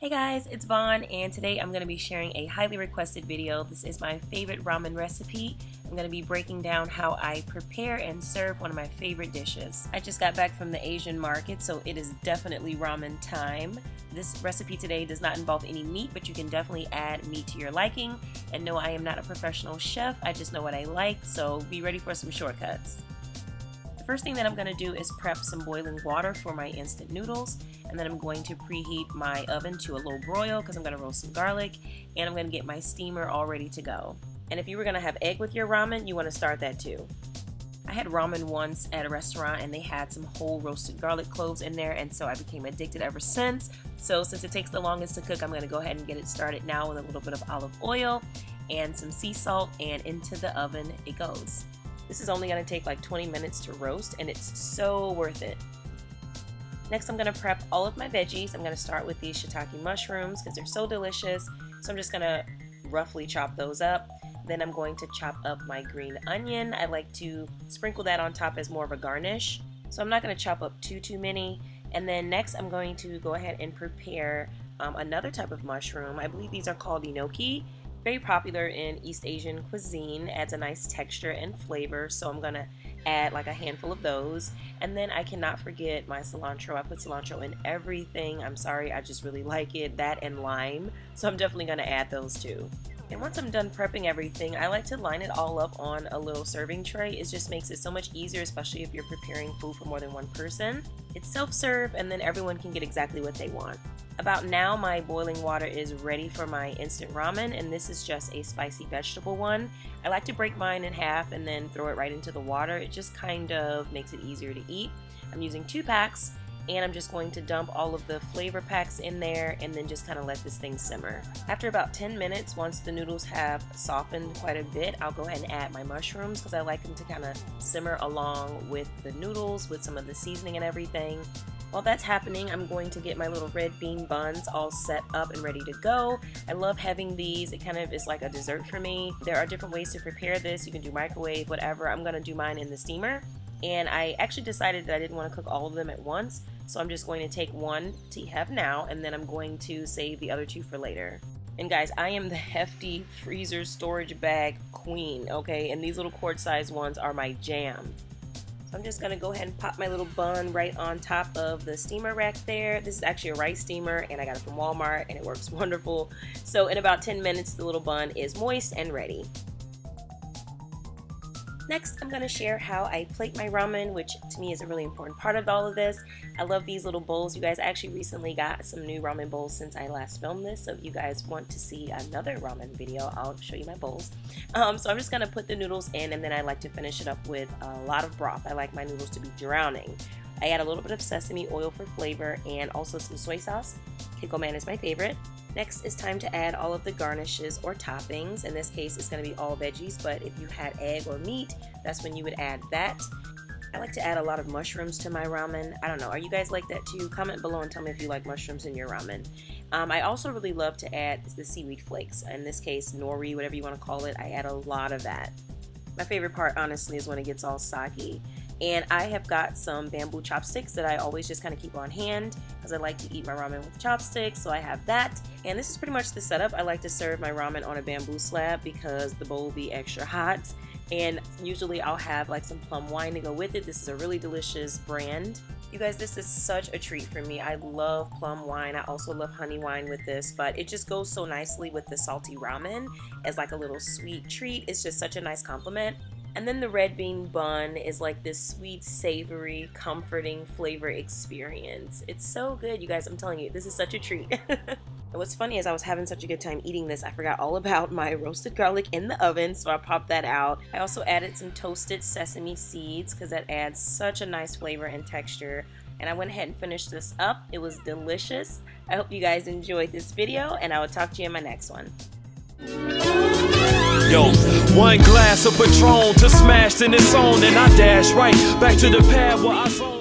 Hey guys, it's Vaughn, and today I'm going to be sharing a highly requested video. This is my favorite ramen recipe. I'm going to be breaking down how I prepare and serve one of my favorite dishes. I just got back from the Asian market, so it is definitely ramen time. This recipe today does not involve any meat, but you can definitely add meat to your liking. And no, I am not a professional chef, I just know what I like, so be ready for some shortcuts. The first thing that I'm going to do is prep some boiling water for my instant noodles, and then I'm going to preheat my oven to a low broil because I'm going to roast some garlic, and I'm going to get my steamer all ready to go. And if you were going to have egg with your ramen, you want to start that too. I had ramen once at a restaurant and they had some whole roasted garlic cloves in there, and so I became addicted ever since. So since it takes the longest to cook, I'm going to go ahead and get it started now with a little bit of olive oil and some sea salt, and into the oven it goes. This is only going to take like 20 minutes to roast, and it's so worth it. Next, I'm going to prep all of my veggies. I'm going to start with these shiitake mushrooms because they're so delicious. So I'm just going to roughly chop those up. Then I'm going to chop up my green onion. I like to sprinkle that on top as more of a garnish. So I'm not going to chop up too many. And then next, I'm going to go ahead and prepare another type of mushroom. I believe these are called enoki. Very popular in East Asian cuisine, adds a nice texture and flavor, so I'm gonna add like a handful of those. And then I cannot forget my cilantro. I put cilantro in everything. I'm sorry, I just really like it. That and lime, so I'm definitely gonna add those too. And once I'm done prepping everything, I like to line it all up on a little serving tray. It just makes it so much easier, especially if you're preparing food for more than one person. It's self-serve, and then everyone can get exactly what they want. About now, my boiling water is ready for my instant ramen, and this is just a spicy vegetable one. I like to break mine in half and then throw it right into the water. It just kind of makes it easier to eat. I'm using 2 packs, and I'm just going to dump all of the flavor packs in there and then just kind of let this thing simmer. After about 10 minutes, once the noodles have softened quite a bit, I'll go ahead and add my mushrooms because I like them to kind of simmer along with the noodles with some of the seasoning and everything. While that's happening, I'm going to get my little red bean buns all set up and ready to go. I love having these. It kind of is like a dessert for me. There are different ways to prepare this. You can do microwave, whatever. I'm going to do mine in the steamer. And I actually decided that I didn't want to cook all of them at once. So I'm just going to take one to have now, and then I'm going to save the other 2 for later. And guys, I am the hefty freezer storage bag queen, okay? And these little quart-sized ones are my jam. I'm just gonna go ahead and pop my little bun right on top of the steamer rack there. This is actually a rice steamer, and I got it from Walmart, and it works wonderful. So in about 10 minutes, the little bun is moist and ready. Next, I'm gonna share how I plate my ramen, which to me is a really important part of all of this. I love these little bowls. You guys, actually recently got some new ramen bowls since I last filmed this. So if you guys want to see another ramen video, I'll show you my bowls. So I'm just gonna put the noodles in, and then I like to finish it up with a lot of broth. I like my noodles to be drowning. I add a little bit of sesame oil for flavor and also some soy sauce. Kikkoman is my favorite. Next, it's time to add all of the garnishes or toppings. In this case, it's going to be all veggies, but if you had egg or meat, that's when you would add that. I like to add a lot of mushrooms to my ramen. I don't know, are you guys like that too? Comment below and tell me if you like mushrooms in your ramen. I also really love to add the seaweed flakes. In this case, nori, whatever you want to call it. I add a lot of that. My favorite part, honestly, is when it gets all soggy. And I have got some bamboo chopsticks that I always just kind of keep on hand because I like to eat my ramen with chopsticks, so I have that. And this is pretty much the setup. I like to serve my ramen on a bamboo slab because the bowl will be extra hot. And usually I'll have like some plum wine to go with it. This is a really delicious brand. You guys, this is such a treat for me. I love plum wine. I also love honey wine with this, but it just goes so nicely with the salty ramen as like a little sweet treat. It's just such a nice compliment. And then the red bean bun is like this sweet, savory, comforting flavor experience. It's so good, you guys. I'm telling you, this is such a treat. And what's funny is I was having such a good time eating this, I forgot all about my roasted garlic in the oven, so I popped that out. I also added some toasted sesame seeds because that adds such a nice flavor and texture. And I went ahead and finished this up. It was delicious. I hope you guys enjoyed this video, and I will talk to you in my next one. Yo, 1 glass of Patron to smash in its own, and I dash right back to the pad where I saw.